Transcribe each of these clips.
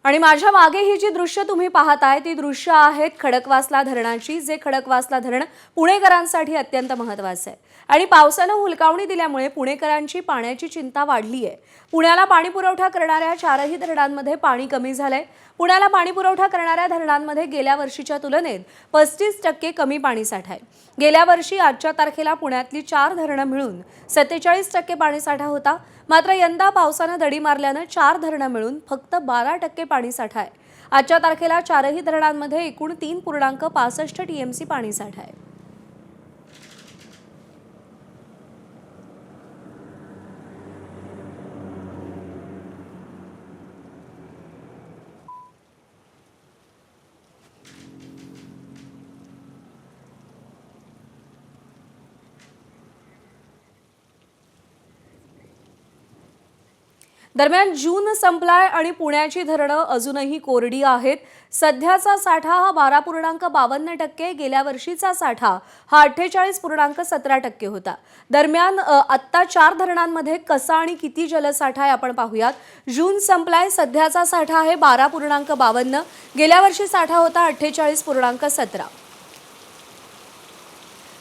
आणि माझ्या मागे ही जी दृश्य तुम्ही पाहताय ती दृश्य आहेत खडकवासला धरणाची, जे खडकवासला धरण पुणेकरांसाठी अत्यंत महत्त्वाचं आहे। आणि पावसानं हुलकावणी दिल्यामुळे पुणेकरांची पाण्याची चिंता वाढली आहे। पुण्याला पाणी पुरवठा करणाऱ्या चारही धरणांमध्ये पाणी कमी झालंय। पुण्याला पाणी पुरवठा करणाऱ्या धरणांमध्ये गेल्या वर्षीच्या तुलनेत 35% कमी पाणीसाठा आहे। गेल्या वर्षी आजच्या तारखेला पुण्यातली 4 धरणं मिळून 47% पाणीसाठा होता। मात्र यंदा पावसानं दडी मारल्यानं 4 धरणं मिळून फक्त 12% पाणीसाठा आहे। आजच्या तारखेला चारही धरणांमध्ये एकूण 3.65 टीएमसी पाणीसाठा आहे। दरम्यान जून संपलाय आणि पुण्याची धरणं अजूनही कोरडी आहेत। सध्याचा साठा हा 12.52%, गेल्या वर्षीचा साठा हा 48.17% होता। दरम्यान आत्ता 4 धरणांमध्ये कसा आणि किती जलसाठा आहे आपण पाहूयात। जून संपलाय, सध्याचा साठा आहे 12.52, गेल्या वर्षी साठा होता 48.17।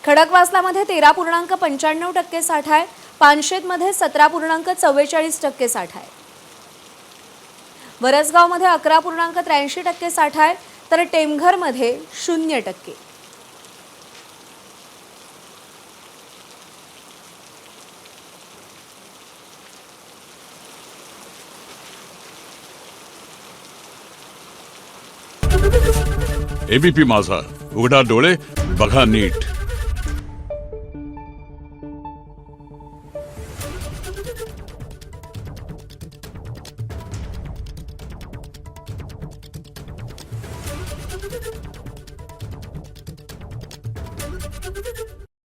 खडकवासलामध्ये 13.95% साठा आहे। पानशेतमध्ये 17.44% साठा आहे। वरसगावमध्ये 11.83% साठा आहे, तर टेमघरमध्ये 0%। एबीपी माझा, उघडा डोळे बघा नीट।